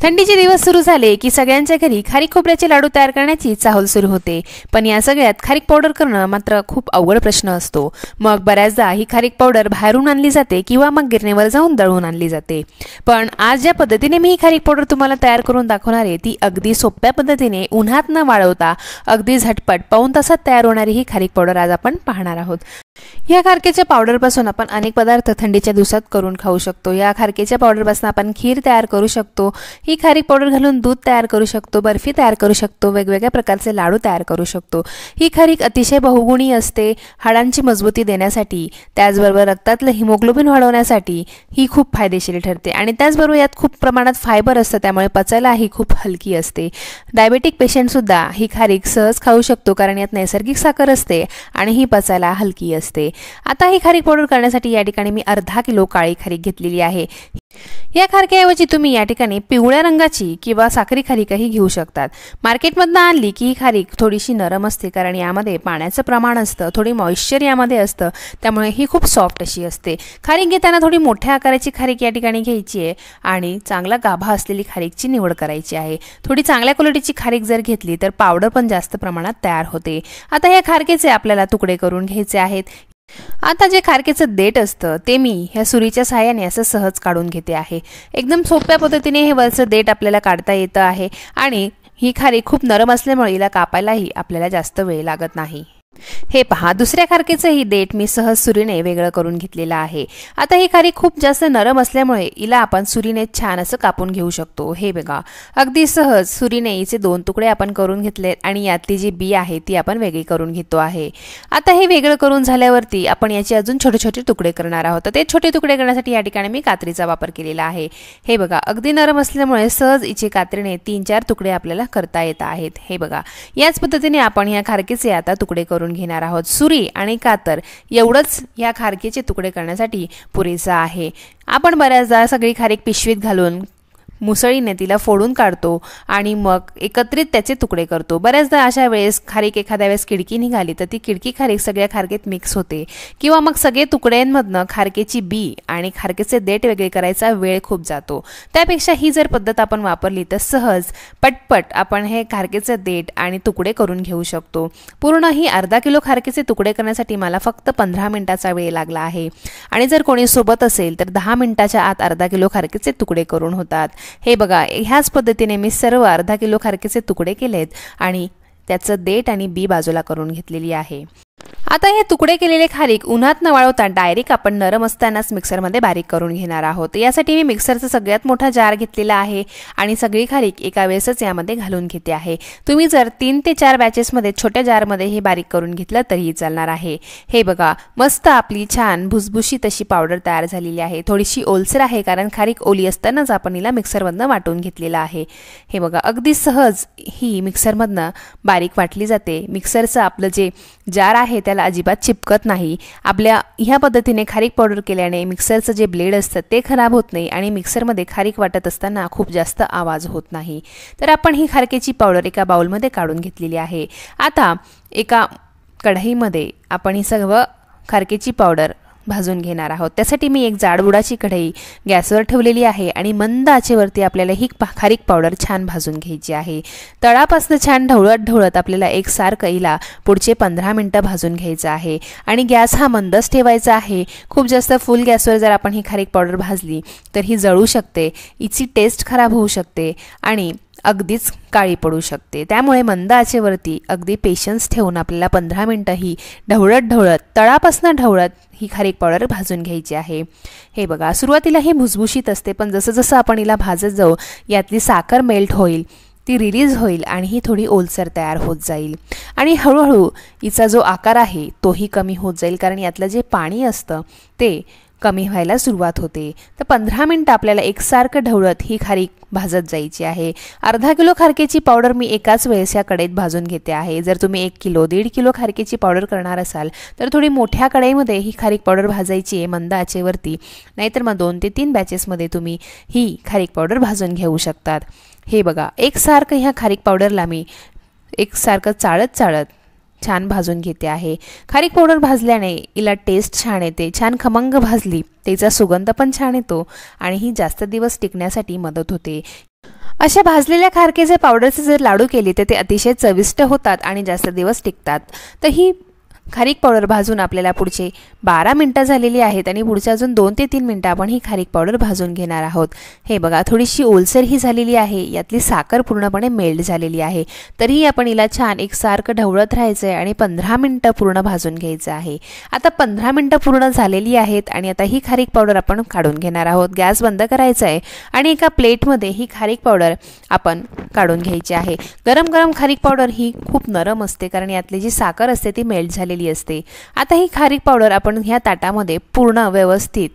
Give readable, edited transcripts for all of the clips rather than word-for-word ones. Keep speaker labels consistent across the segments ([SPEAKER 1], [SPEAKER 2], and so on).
[SPEAKER 1] थंडीचे दिवस सुरू झाले की सगळ्यांच्या घरी खारीक खोबऱ्याचे लाडू तयार करण्याची चाहूल सुरू होते। पण या सगळ्यात खारीक पावडर करणं मात्र खूप अवघड प्रश्न असतो। मग बऱ्याचदा ही खारीक पावडर बाहेरून आणली जाते किंवा मग गिरणीवर जाऊन दळून आणली जाते। पण आज ज्या पद्धतीने मी ही खारीक पावडर तुम्हाला तयार करून दाखवणार आहे ती अगदी सोप्या पद्धतीने उन्हात न वाळवता अगदी झटपट पाऊण तासात तयार होणारी ही खारीक पावडर आज आपण पाहणार आहोत। या खारकेच्या पावडरपासून आपण अनेक पदार्थ थंडीच्या दिवसात करून खाऊ शकतो। या खारकेच्या पावडरपासून आपण खीर तयार करू शकतो, ही खारीक पावडर घालून दूध तयार करू शकतो, बर्फी तयार करू शकतो, वेगवेगळ्या प्रकारचे लाडू तयार करू शकतो। ही खारीक अतिशय बहुगुणी असते, हाडांची मजबूती देण्यासाठी, त्याचबरोबर रक्तातलं हिमोग्लोबिन वाढवण्यासाठी ही खूप फायदेशीर ठरते आणि त्याचबरोबर यात खूप प्रमाणात फायबर असतं, त्यामुळे पचायला ही खूप हलकी असते। डायबेटिक पेशंट सुद्धा ही खारीक सहज खाऊ शकतो कारण यात नैसर्गिक साखर असते आणि ही पचायला हलकी असते। आता ही खारीक पावडर करण्यासाठी या ठिकाणी मी अर्धा किलो काळी खारीक घेतलेली आहे। या खारक्याऐवजी तुम्ही या ठिकाणी पिवळ्या रंगाची किंवा साखरी खारीकही घेऊ शकतात। मार्केटमधून आणली की ही खारीक थोडीशी नरम असते कारण यामध्ये पाण्याचं प्रमाण असतं, थोडी मॉइश्चर यामध्ये असतं, त्यामुळे ही खूप सॉफ्ट अशी असते। खारीक घेताना थोडी मोठ्या आकाराची खारीक या ठिकाणी घ्यायची आहे आणि चांगला गाभा असलेली खारीकची निवड करायची आहे। थोडी चांगल्या क्वालिटीची खारीक जर घेतली तर पावडर पण जास्त प्रमाणात तयार होते। आता या खारकेचे आपल्याला तुकडे करून घ्यायचे आहेत। आता जे खारकेचं देठ असतं ते मी ह्या सुरीच्या सहाय्याने असं सहज काढून घेते आहे। एकदम सोप्या पद्धतीने हे वरचं देठ आपल्याला काढता येतं आहे आणि ही खारीक खूप नरम असल्यामुळे हिला कापायलाही आपल्याला जास्त वेळ लागत नाही। हे पहा, दुसऱ्या खारकेचं ही देठ मी सहज सुरीने वेगळं करून घेतलेलं आहे। आता ही खारीक खूप जास्त नरम असल्यामुळे हिला आपण सुरीने छान असं कापून घेऊ शकतो। हे बघा, अगदी सहज सुरीने हिचे दोन तुकडे आपण करून घेतलेत आणि यातली जी बी आहे ती आपण वेगळी करून घेतो आहे। आता हे वेगळं करून झाल्यावरती आपण याचे अजून छोटे छोटे तुकडे करणार आहोत। ते छोटे तुकडे करण्यासाठी या ठिकाणी मी कात्रीचा वापर केलेला आहे। हे बघा, अगदी नरम असल्यामुळे सहज हिचे कात्रीने 3-4 तुकडे आपल्याला करता येत आहेत। हे बघा, याच पद्धतीने आपण या खारकेचे आता तुकडे करून घेणार आहोत। सुरी आणि कातर एवढंच या खारकेचे तुकडे करण्यासाठी पुरेसं आहे। आपण बऱ्याचदा सगळी खारीक पिशवीत घालून मुसळीने तिला फोडून काढतो आणि मग एकत्रित त्याचे तुकडे करतो। बऱ्याचदा अशा वेळेस खारीक एखाद्या वेळेस किडकी निघाली तर ती किडकी खारीक सगळ्या खारकेत मिक्स होते किंवा मग सगळे तुकड्यांमधनं खारकेची बी आणि खारकेचे देठ वेगळे करायचा वेळ खूप जातो। त्यापेक्षा ही जर पद्धत आपण वापरली तर सहज पटपट आपण हे खारकेचे देठ आणि तुकडे करून घेऊ शकतो। पूर्ण ही अर्धा किलो खारकेचे तुकडे करण्यासाठी मला फक्त 15 मिनिटाचा वेळ लागला आहे आणि जर कोणी सोबत असेल तर 10 मिनिटाच्या आत अर्धा किलो खारकेचे तुकडे करून होतात। हे बघा, ह्याच पद्धतीने मी सर्व अर्धा किलो खारकेचे तुकडे केलेत आणि त्याचं देठ आणि बी बाजूला करून घेतलेली आहे। आता हे तुकडे केलेले खारीक उन्हात न वाळवता डायरेक्ट आपण नरम असतानाच मिक्सरमध्ये बारीक करून घेणार आहोत। यासाठी मी मिक्सरचा सगळ्यात मोठा जार घेतलेला आहे आणि सगळी खारीक एका वेळेसच यामध्ये घालून घेते आहे। तुम्ही जर 3 ते 4 बॅचेसमध्ये छोट्या जारमध्ये हे बारीक करून घेतलं तरीही चालणार आहे। हे बघा, मस्त आपली छान भुसभुशीत अशी पावडर तयार झालेली आहे। थोडीशी ओलसर आहे कारण खारीक ओली असतानाच आपण हिला मिक्सरमधनं वाटून घेतलेला आहे। हे बघा, अगदी सहज ही मिक्सरमधनं बारीक वाटली जाते। मिक्सरचं आपलं जे जार आहे त्याला अजिबात चिपकत नाही। आपल्या ह्या पद्धतीने खारीक पावडर केल्याने मिक्सरचं जे ब्लेड असतं ते खराब होत नाही आणि मिक्सरमध्ये खारीक वाटत असताना खूप जास्त आवाज होत नाही। तर आपण ही खारकेची पावडर एका बाउलमध्ये काढून घेतलेली आहे। आता एका कढईमध्ये आपण ही सर्व खारकेची पावडर भाजून घेणार आहोत। त्यासाठी मी एक जाडबुडाची कढई गॅसवर ठेवलेली आहे आणि मंद आचेवरती आपल्याला ही खारीक पावडर छान भाजून घ्यायची आहे। तळापासून छान ढवळत ढवळत आपल्याला एकसारखं हिला पुढचे 15 मिनिटं भाजून घ्यायचं आहे आणि गॅस हा मंदच ठेवायचा आहे। खूप जास्त फुल गॅसवर जर आपण ही खारीक पावडर भाजली तर ही जळू शकते, हिची टेस्ट खराब होऊ शकते आणि अगदीच काळी पडू शकते। त्यामुळे मंद आचेवरती अगदी पेशन्स ठेवून आपल्याला 15 मिनिटं ही ढवळत ढवळत तळापासून ढवळत ही खारीक पावडर भाजून घ्यायची आहे। हे बघा, सुरुवातीला ही भुसभुशीत असते पण जसं जसं आपण हिला भाजत जाऊ यातली साखर मेल्ट होईल, ती रिलीज होईल आणि ही थोडी ओलसर तयार होत जाईल आणि हळूहळू हिचा जो आकार आहे तोही कमी होत जाईल कारण यातलं जे पाणी असतं ते कमी व्हायला सुरुवात होते। तर 15 मिनिटं आपल्याला एकसारखं ढवळत ही खारीक भाजत जायची आहे। अर्धा किलो खारकेची पावडर मी एकाच वेळेस या कढईत भाजून घेते आहे। जर तुम्ही 1 किलो 1.5 किलो खारकेची पावडर करणार असाल तर थोडी मोठ्या कढईमध्ये ही खारीक पावडर भाजायची आहे मंद आचेवरती, नाहीतर मग 2 ते 3 बॅचेसमध्ये तुम्ही ही खारीक पावडर भाजून घेऊ शकतात। हे बघा, एकसारखं ह्या खारीक पावडरला मी एकसारखं चाळत चाळत छान भाजून घेते आहे। खारीक पावडर भाजल्याने हिला टेस्ट छान येते, छान खमंग भाजली त्याचा सुगंध पण छान येतो आणि ही जास्त दिवस टिकण्यासाठी मदत होते। अशा भाजलेल्या खारकेचे पावडरचे जर लाडू केले तर ते अतिशय चविष्ट होतात आणि जास्त दिवस टिकतात। तर ही खारीक पावडर भाजून आपल्याला पुढचे 12 मिनिटं झालेली आहेत आणि पुढचे अजून 2 ते 3 मिनिटं आपण ही खारीक पावडर भाजून घेणार आहोत। हे बघा थोडीशी ओलसर ही झालेली आहे, यातली साखर पूर्णपणे मेल्ट झालेली आहे। तरीही आपण हिला छान एकसारखं ढवळत राहायचं आहे आणि 15 मिनिटं पूर्ण भाजून घ्यायचं आहे। आता 15 मिनिटं पूर्ण झालेली आहेत आणि आता ही खारीक पावडर आपण काढून घेणार आहोत। गॅस बंद करायचा आहे आणि एका प्लेटमध्ये ही खारीक पावडर आपण काढून घ्यायची आहे। गरम गरम खारीक पावडर ही खूप नरम असते कारण यातली जी साखर असते ती मेल्ट झालेली असते। आता ही खारीक पावडर आपण ह्या ताटामध्ये पूर्ण व्यवस्थित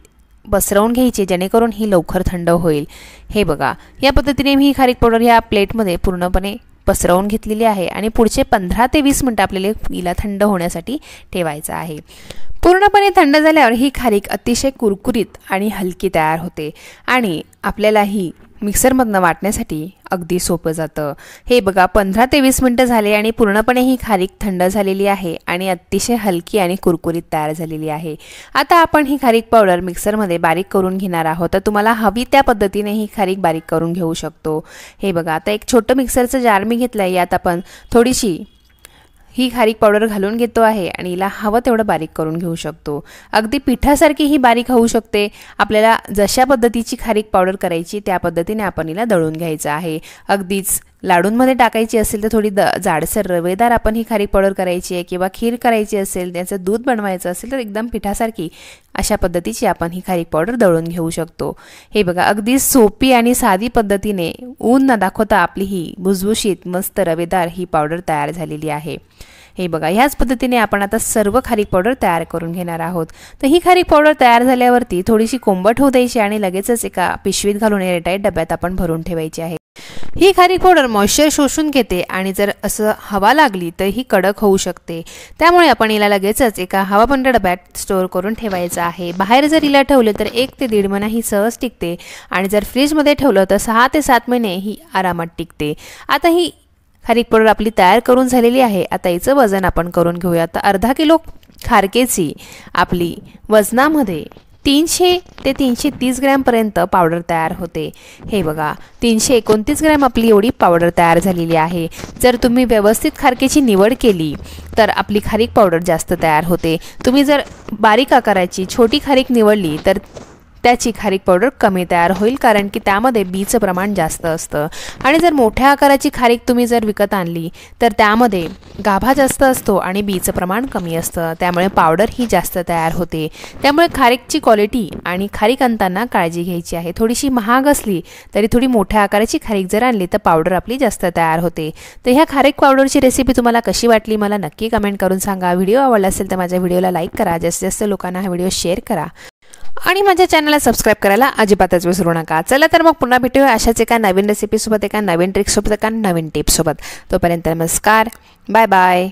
[SPEAKER 1] पसरवून घ्यायची जेणेकरून ही लवकर थंड होईल। हे बघा या पद्धतीने मी ही खारीक पावडर ह्या प्लेटमध्ये पूर्णपणे पसरवून घेतलेली आहे आणि पुढचे 15 ते 20 मिनिटं आपल्याला हिला थंड होण्यासाठी ठेवायचं आहे। पूर्णपणे थंड झाल्यावर ही खारीक अतिशय कुरकुरीत आणि हलकी तयार होते आणि आपल्याला ही मिक्सरमधनं वाटण्यासाठी अगदी सोपं जातं। हे बघा 15 ते 20 मिनिटं झाले आणि पूर्णपणे ही खारीक थंड झालेली आहे आणि अतिशय हलकी आणि कुरकुरीत तयार झालेली आहे। आता आपण ही खारीक पावडर मिक्सरमध्ये बारीक करून घेणार आहोत। तर तुम्हाला हवी त्या पद्धतीने ही खारीक बारीक करून घेऊ शकतो। हे बघा आता एक छोटं मिक्सरचं जार मी घेतलं आहे, यात आपण थोडीशी ही खारीक पावडर घालून घेतो आहे आणि हिला हवं तेवढं बारीक करून घेऊ शकतो। अगदी पिठासारखी ही बारीक होऊ शकते। आपल्याला जशा पद्धतीची खारीक पावडर करायची त्या पद्धतीने आपण हिला दळून घ्यायचं आहे। अगदीच लाडूंमध्ये टाकायची असेल तर थोडी जाडसर रवेदार आपण ही खारीक पावडर करायची आहे किंवा खीर करायची असेल, त्याचं दूध बनवायचं असेल तर एकदम पिठासारखी अशा पद्धतीची आपण ही खारीक पावडर दळून घेऊ शकतो। हे बघा अगदी सोपी आणि साधी पद्धतीने ऊन न दाखवता आपली ही भुसभुशीत मस्त रवेदार ही पावडर तयार झालेली आहे। हे बघा ह्याच पद्धतीने आपण आता सर्व खारीक पावडर तयार करून घेणार आहोत। तर ही खारीक पावडर तयार झाल्यावरती थोडीशी कोंबट होऊ द्यायची आणि लगेचच एका पिशवीत घालून एअरटाईट डब्यात आपण भरून ठेवायची आहे। ही खारीक पावडर मॉइश्चर शोषून घेते आणि जर असं हवा लागली तर ही कडक होऊ शकते, त्यामुळे आपण हिला लगेचच एका हवाबंद डब्यात स्टोअर करून ठेवायचं आहे। बाहेर जर हिला ठेवले तर 1 ते 1.5 महिना ही सहज टिकते आणि जर फ्रीजमध्ये ठेवलं तर 6 ते 7 महिने ही आरामात टिकते। आता ही खारीक पावडर आपली तयार करून झालेली आहे। आता हिचं वजन आपण करून घेऊया। तर अर्धा किलो खारकेची आपली वजनामध्ये 300 ते 330 ग्रॅमपर्यंत पावडर तयार होते। हे बघा 329 ग्रॅम आपली एवढी पावडर तयार झालेली आहे। जर तुम्ही व्यवस्थित खारकेची निवड केली तर आपली खारीक पावडर जास्त तयार होते। तुम्ही जर बारीक आकाराची छोटी खारीक निवडली तर त्याची खारीक पावडर कमी तयार होईल कारण की त्यामध्ये बीचं प्रमाण जास्त असतं आणि जर मोठ्या आकाराची खारीक तुम्ही जर विकत आणली तर त्यामध्ये गाभा जास्त असतो आणि बीचं प्रमाण कमी असतं, त्यामुळे पावडर ही जास्त तयार होते। त्यामुळे खारीकची क्वालिटी आणि खारीक आणताना काळजी घ्यायची आहे। थोडीशी महाग असली तरी थोडी मोठ्या आकाराची खारीक जर आणली तर पावडर आपली जास्त तयार होते। तर ह्या खारीक पावडरची रेसिपी तुम्हाला कशी वाटली मला नक्की कमेंट करून सांगा। व्हिडिओ आवडला असेल तर माझ्या व्हिडिओला लाईक करा, जास्तीत जास्त लोकांना हा व्हिडिओ शेअर करा आणि माझ्या चॅनलला सबस्क्राईब करायला अजिबातच विसरू नका। चला तर मग पुन्हा भेटूया अशाच एका नवीन रेसिपीसोबत, एका नवीन ट्रिकसोबत, एका नवीन टिप्ससोबत। तोपर्यंत नमस्कार, बाय बाय।